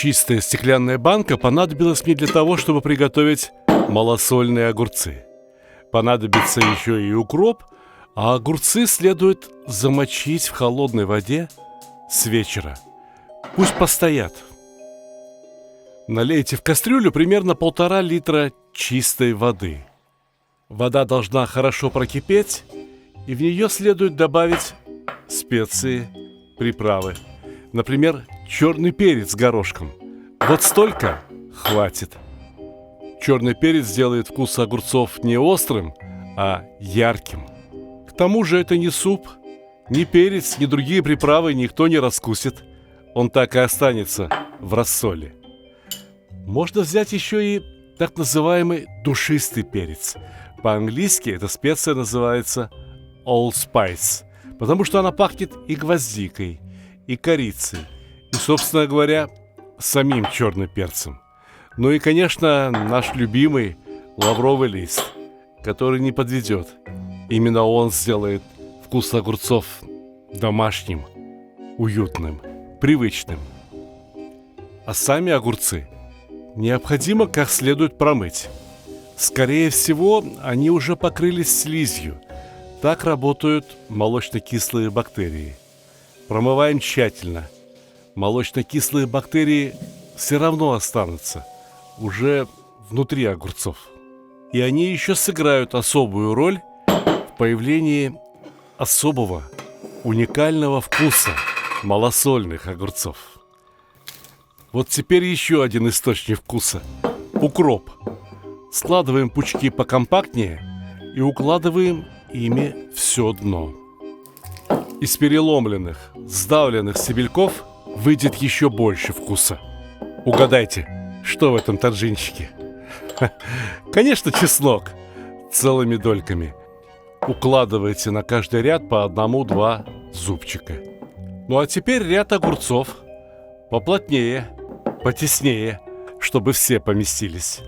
Чистая стеклянная банка понадобилась мне для того, чтобы приготовить малосольные огурцы. Понадобится еще и укроп, а огурцы следует замочить в холодной воде с вечера. Пусть постоят. Налейте в кастрюлю примерно 1,5 литра чистой воды. Вода должна хорошо прокипеть, и в нее следует добавить специи, приправы. Например, черный перец с горошком. Вот столько хватит. Черный перец сделает вкус огурцов не острым, а ярким. К тому же это не суп. Ни перец, ни другие приправы никто не раскусит. Он так и останется в рассоле. Можно взять еще и так называемый душистый перец. По-английски эта специя называется allspice, потому что она пахнет и гвоздикой, и корицей, и, собственно говоря, самим черным перцем. Ну и, конечно, наш любимый лавровый лист, который не подведет. Именно он сделает вкус огурцов домашним, уютным, привычным. А сами огурцы необходимо как следует промыть. Скорее всего, они уже покрылись слизью. Так работают молочно-кислые бактерии. Промываем тщательно. Молочно-кислые бактерии все равно останутся уже внутри огурцов. И они еще сыграют особую роль в появлении особого, уникального вкуса малосольных огурцов. Вот теперь еще один источник вкуса – укроп. Складываем пучки покомпактнее и укладываем ими все дно. Из переломленных, сдавленных стебельков выйдет еще больше вкуса. Угадайте, что в этом таджинчике? Конечно, чеснок целыми дольками. Укладывайте на каждый ряд по 1-2 зубчика. Ну а теперь ряд огурцов. Поплотнее, потеснее, чтобы все поместились.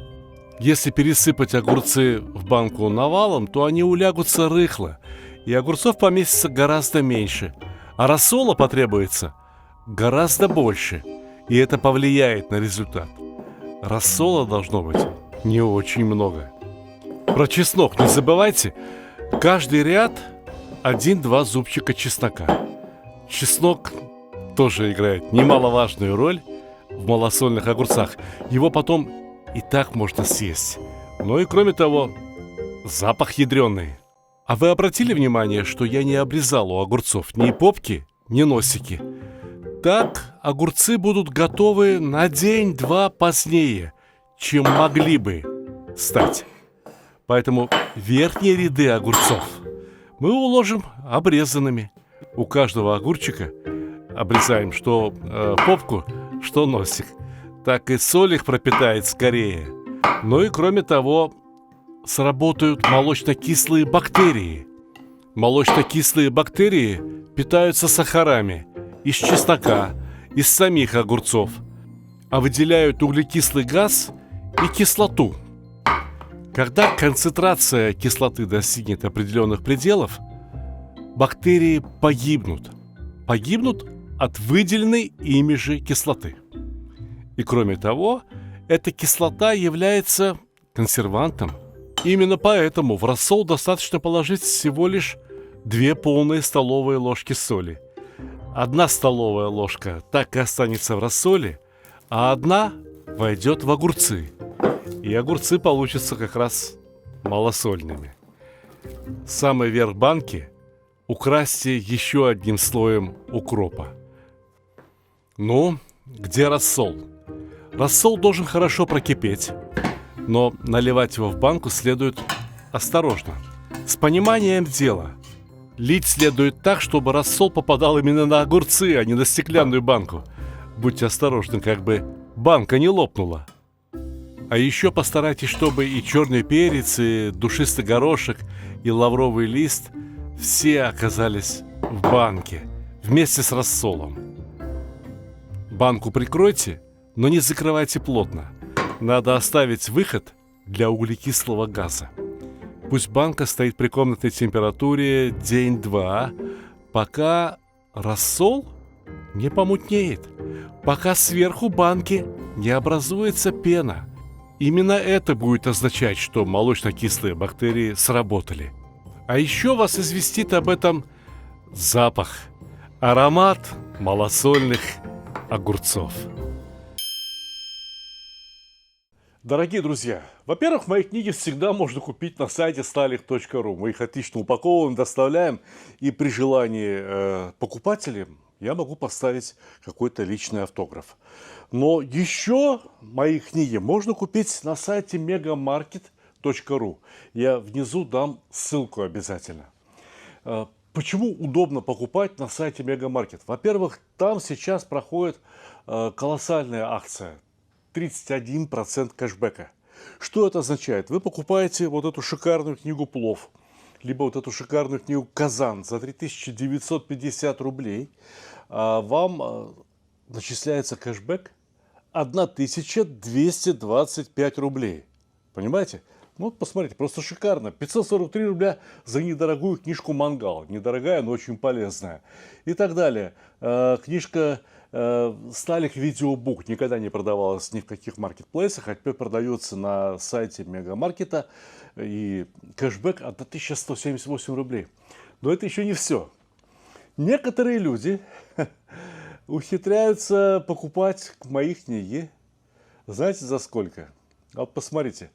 Если пересыпать огурцы в банку навалом, то они улягутся рыхло, и огурцов поместится гораздо меньше, а рассола потребуется гораздо больше, и это повлияет на результат. Рассола должно быть не очень много. Про чеснок не забывайте. Каждый ряд 1-2 зубчика чеснока. Чеснок тоже играет немаловажную роль в малосольных огурцах. Его потом и так можно съесть. Ну и кроме того, запах ядреный. А вы обратили внимание, что я не обрезал у огурцов ни попки, ни носики? Так огурцы будут готовы на день-два позднее, чем могли бы стать. Поэтому верхние ряды огурцов мы уложим обрезанными. У каждого огурчика обрезаем что попку, что носик. Так и соль их пропитает скорее. Ну и кроме того, сработают молочно-кислые бактерии. Молочно-кислые бактерии питаются сахарами из чеснока, из самих огурцов, а выделяют углекислый газ и кислоту. Когда концентрация кислоты достигнет определенных пределов, бактерии погибнут. Погибнут от выделенной ими же кислоты. И кроме того, эта кислота является консервантом. Именно поэтому в рассол достаточно положить всего лишь 2 полные столовые ложки соли. 1 столовая ложка так и останется в рассоле, а 1 войдет в огурцы. И огурцы получатся как раз малосольными. Самый верх банки украсьте еще 1 слоем укропа. Ну, где рассол? Рассол должен хорошо прокипеть, но наливать его в банку следует осторожно, с пониманием дела. Лить следует так, чтобы рассол попадал именно на огурцы, а не на стеклянную банку. Будьте осторожны, как бы банка не лопнула. А еще постарайтесь, чтобы и черный перец, и душистый горошек, и лавровый лист все оказались в банке вместе с рассолом. Банку прикройте, но не закрывайте плотно. Надо оставить выход для углекислого газа. Пусть банка стоит при комнатной температуре день-два, пока рассол не помутнеет. пока сверху банки не образуется пена. Именно это будет означать, что молочно-кислые бактерии сработали. А еще вас известит об этом запах, аромат малосольных огурцов. Дорогие друзья, во-первых, мои книги всегда можно купить на сайте stalik.ru. Мы их отлично упаковываем, доставляем, и при желании покупателям я могу поставить какой-то личный автограф. Но еще мои книги можно купить на сайте megamarket.ru. Я внизу дам ссылку обязательно. Почему удобно покупать на сайте Мегамаркет? Во-первых, там сейчас проходит колоссальная акция. 31% кэшбэка. Что это означает? Вы покупаете вот эту шикарную книгу «Плов», либо вот эту шикарную книгу «Казан» за 3950 рублей, а вам начисляется кэшбэк 1225 рублей. Понимаете? Ну, вот посмотрите, просто шикарно. 543 рубля за недорогую книжку «Мангал». Недорогая, но очень полезная. И так далее. Книжка «Сталик Видеобук» никогда не продавалась ни в каких маркетплейсах, а теперь продается на сайте Мегамаркета. И кэшбэк 1178 рублей. Но это еще не все. Некоторые люди ухитряются покупать мои книги. Знаете, за сколько? Вот посмотрите.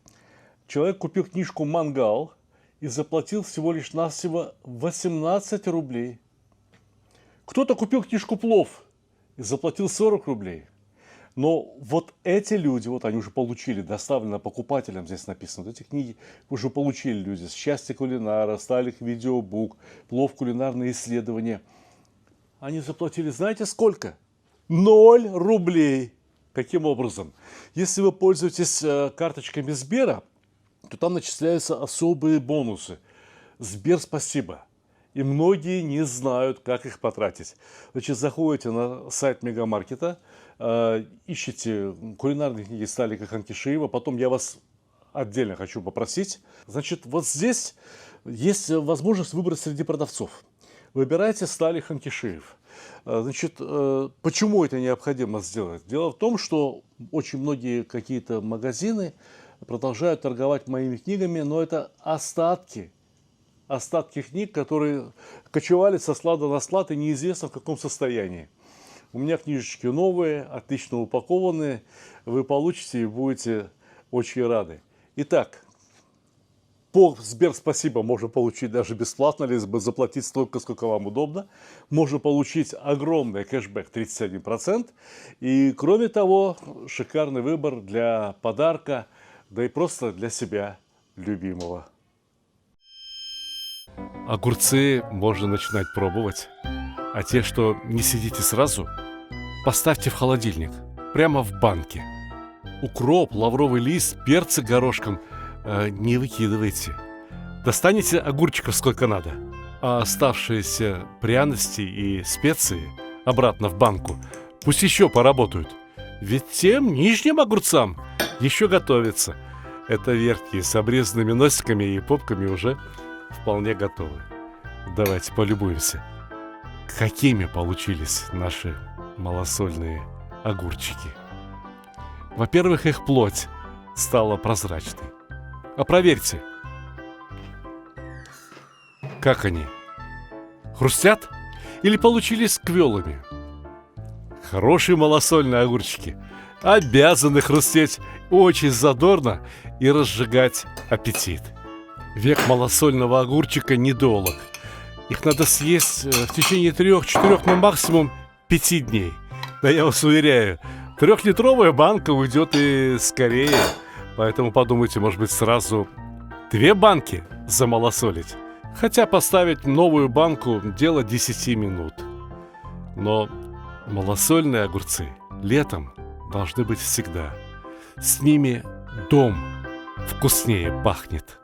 Человек купил книжку «Мангал» и заплатил всего лишь навсего 18 рублей. Кто-то купил книжку «Плов» и заплатил 40 рублей. Но вот эти люди, вот они уже получили, доставлено покупателям, здесь написано, вот эти книги уже получили люди. «Счастье кулинара», «Сталик Видеобук», «Плов. Кулинарные исследования». Они заплатили, знаете, сколько? 0 рублей. Каким образом? Если вы пользуетесь карточками Сбера, то там начисляются особые бонусы. Сбер спасибо. И многие не знают, как их потратить. Значит, заходите на сайт Мегамаркета, ищите кулинарные книги Сталика Ханкишиева. Потом я вас отдельно хочу попросить. Значит, вот здесь есть возможность выбрать среди продавцов. Выбирайте Сталик Ханкишиев. Значит, почему это необходимо сделать? Дело в том, что очень многие какие-то магазины продолжают торговать моими книгами, но это остатки книг, которые кочевали со склада на склад и неизвестно в каком состоянии. У меня книжечки новые, отлично упакованные, вы получите и будете очень рады. Итак, по Сбер спасибо можно получить даже бесплатно, либо заплатить столько, сколько вам удобно. Можно получить огромный кэшбэк 31%. И кроме того, шикарный выбор для подарка, да и просто для себя любимого. Огурцы можно начинать пробовать, а те, что не съедите сразу, поставьте в холодильник, прямо в банке. Укроп, лавровый лист, перцы горошком не выкидывайте. Достанете огурчиков сколько надо, а оставшиеся пряности и специи обратно в банку. Пусть еще поработают, ведь тем нижним огурцам еще готовится. Это верхние с обрезанными носиками и попками уже вполне готовы. Давайте полюбуемся, какими получились наши малосольные огурчики. Во-первых, их плоть стала прозрачной. А проверьте, как они? Хрустят или получились квелыми? Хорошие малосольные огурчики обязаны хрустеть очень задорно и разжигать аппетит. Век малосольного огурчика недолог. Их надо съесть в течение 3-4, ну максимум 5 дней. Да я вас уверяю, 3-литровая банка уйдет и скорее. Поэтому подумайте, может быть, сразу 2 банки замалосолить. Хотя поставить новую банку – дело 10 минут. Но малосольные огурцы летом должны быть всегда. С ними дом вкуснее пахнет.